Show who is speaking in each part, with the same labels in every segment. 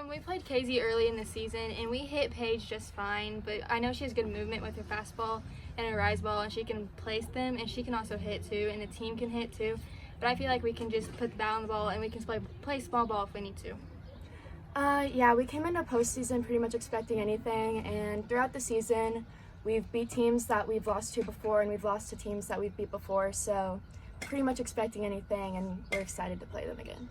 Speaker 1: We played Casey early in the season, and we hit Paige just fine, but I know she has good movement with her fastball and her rise ball, and she can place them, and she can also hit too, and the team can hit too. But I feel like we can just put the bat on the ball, and we can play small ball if we need to.
Speaker 2: Yeah, we came into postseason pretty much expecting anything, and throughout the season, we've beat teams that we've lost to before, and we've lost to teams that we've beat before, so pretty much expecting anything, and we're excited to play them again.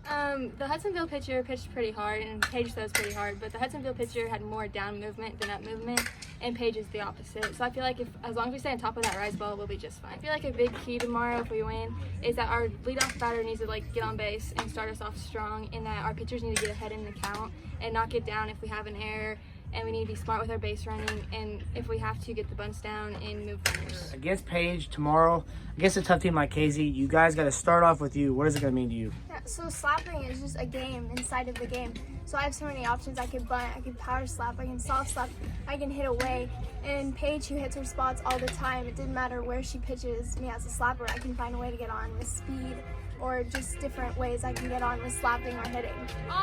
Speaker 1: The Hudsonville pitcher pitched pretty hard, and Paige throws pretty hard, but the Hudsonville pitcher had more down movement than up movement, and Paige is the opposite. So I feel like as long as we stay on top of that rise ball, we'll be just fine. I feel like a big key tomorrow if we win is that our leadoff batter needs to get on base and start us off strong, and that our pitchers need to get ahead in the count and not get down if we have an error. And we need to be smart with our base running, and if we have to, get the bunts down and move runners.
Speaker 3: Against Paige tomorrow, against a tough team like Casey, you guys got to start off with you. What is it going to mean to you?
Speaker 4: Yeah, so slapping is just a game inside of the game. So I have so many options. I can bunt, I can power slap, I can soft slap, I can hit away. And Paige, who hits her spots all the time, it didn't matter where she pitches me as a slapper, I can find a way to get on with speed or just different ways I can get on with slapping or hitting.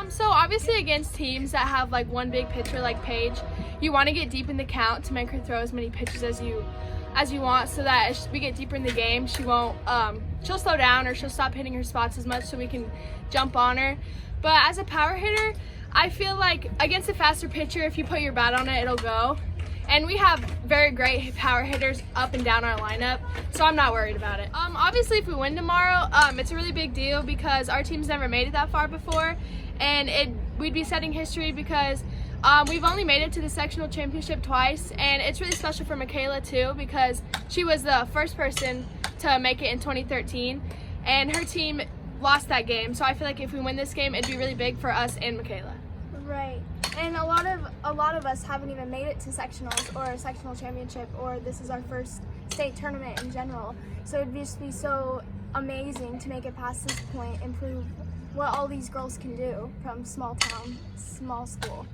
Speaker 5: So obviously against teams that have one big pitcher like Paige, you want to get deep in the count to make her throw as many pitches as you want, so that as we get deeper in the game, she won't she'll slow down or she'll stop hitting her spots as much, so we can jump on her. But as a power hitter, I feel like against a faster pitcher, if you put your bat on it, it'll go. And we have very great power hitters up and down our lineup, so I'm not worried about it. Obviously, if we win tomorrow, it's a really big deal because our team's never made it that far before, and we'd be setting history because we've only made it to the sectional championship twice, and it's really special for Michaela too because she was the first person to make it in 2013, and her team lost that game. So I feel like if we win this game, it'd be really big for us and Michaela.
Speaker 4: Right. And a lot of us haven't even made it to sectionals or a sectional championship, or this is our first state tournament in general. So it'd just be so amazing to make it past this point and prove what all these girls can do from small town, small school.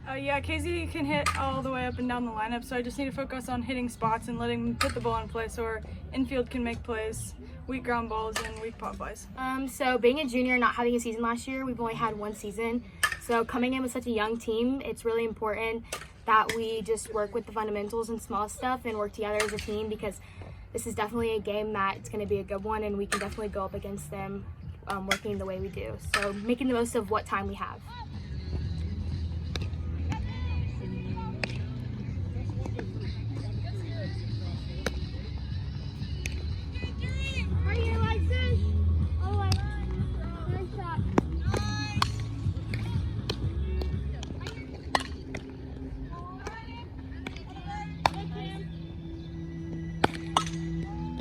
Speaker 6: Yeah, Casey can hit all the way up and down the lineup, so I just need to focus on hitting spots and letting them put the ball in play so our infield can make plays, weak ground balls and weak pop flies.
Speaker 2: So being a junior, not having a season last year, we've only had one season. So coming in with such a young team, it's really important that we just work with the fundamentals and small stuff and work together as a team, because this is definitely a game that it's going to be a good one, and we can definitely go up against them working the way we do. So making the most of what time we have.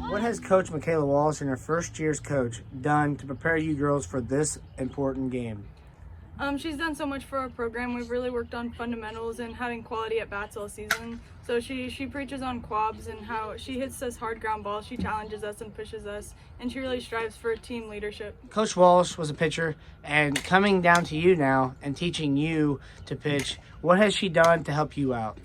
Speaker 3: What has Coach Michaela Wallace and her first year's coach done to prepare you girls for this important game?
Speaker 6: She's done so much for our program. We've really worked on fundamentals and having quality at bats all season. So she preaches on quabs and how she hits us hard ground balls. She challenges us and pushes us, and she really strives for team leadership.
Speaker 3: Coach Wallace was a pitcher, and coming down to you now and teaching you to pitch, what has she done to help you out?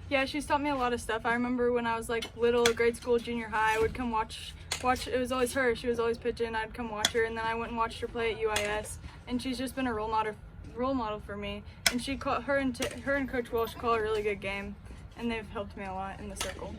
Speaker 6: Yeah, she's taught me a lot of stuff. I remember when I was little, grade school, junior high, I would come watch. It was always her. She was always pitching. I'd come watch her, and then I went and watched her play at UIS. And she's just been a role model for me. And her and Coach Walsh call a really good game, and they've helped me a lot in the circle.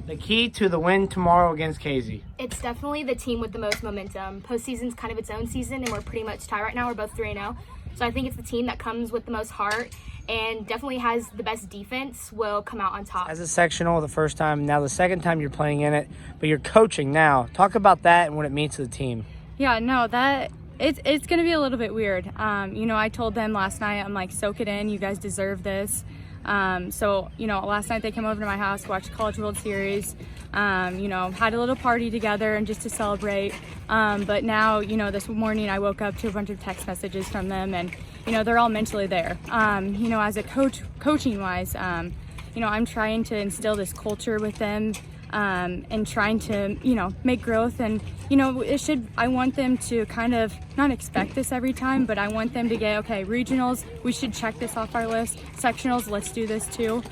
Speaker 3: The key to the win tomorrow against Casey.
Speaker 2: It's definitely the team with the most momentum. Postseason's kind of its own season, and we're pretty much tied right now. We're both 3-0. So I think it's the team that comes with the most heart and definitely has the best defense will come out on top.
Speaker 3: As a sectional the first time, now the second time you're playing in it, but you're coaching now. Talk about that and what it means to the team.
Speaker 7: Yeah, no, it's going to be a little bit weird. I told them last night, I'm like, soak it in. You guys deserve this. So last night they came over to my house, watched College World Series, had a little party together and just to celebrate. But now, this morning I woke up to a bunch of text messages from them, and, they're all mentally there. As a coaching wise, I'm trying to instill this culture with them, and trying to, make growth. And, I want them to kind of not expect this every time, but I want them to get, okay, regionals, we should check this off our list. Sectionals, let's do this too.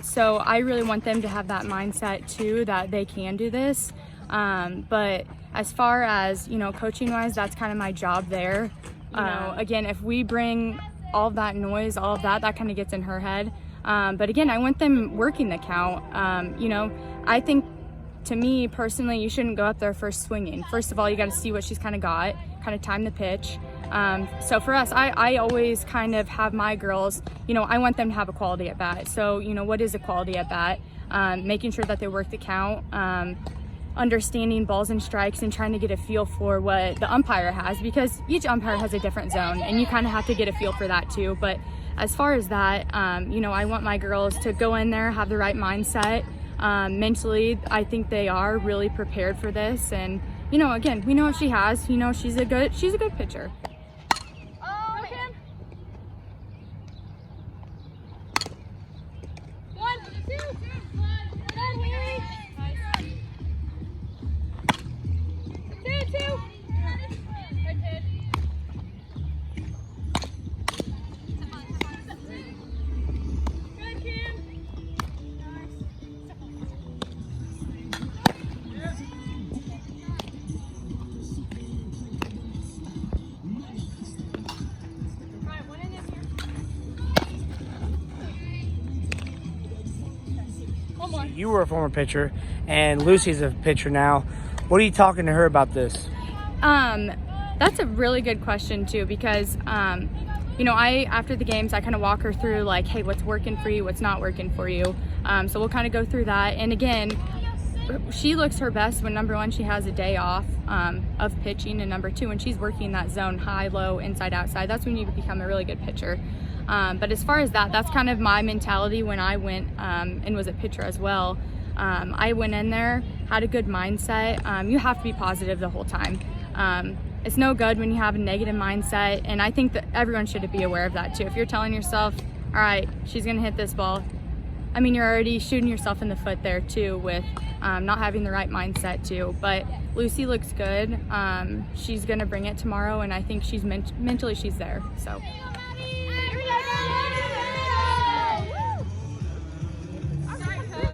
Speaker 7: So I really want them to have that mindset too, that they can do this. But as far as, coaching wise, that's kind of my job there. Again, if we bring all of that noise, all of that kind of gets in her head. But again, I want them working the count. I think, to me personally, you shouldn't go up there first swinging. First of all, you got to see what she's kind of got, kind of time the pitch. So for us, I always kind of have my girls, I want them to have a quality at bat. So, what is a quality at bat? Making sure that they work the count, understanding balls and strikes, and trying to get a feel for what the umpire has, because each umpire has a different zone, and you kind of have to get a feel for that too. But as far as that, I want my girls to go in there, have the right mindset. Mentally, I think they are really prepared for this, and again, we know what she has. She's a good pitcher.
Speaker 3: You were a former pitcher, and Lucy's a pitcher now. What are you talking to her about this?
Speaker 7: That's a really good question too, because after the games, I kind of walk her through like, hey, what's working for you, what's not working for you. So we'll kind of go through that. And again, she looks her best when, number one, she has a day off of pitching, and number two, when she's working that zone, high, low, inside, outside. That's when you become a really good pitcher. But as far as that's kind of my mentality when I went and was a pitcher as well. I went in there, had a good mindset. You have to be positive the whole time. It's no good when you have a negative mindset, and I think that everyone should be aware of that too. If you're telling yourself, all right, she's gonna hit this ball, I mean, you're already shooting yourself in the foot there too with not having the right mindset too. But Lucy looks good. She's gonna bring it tomorrow, and I think she's mentally she's there. So.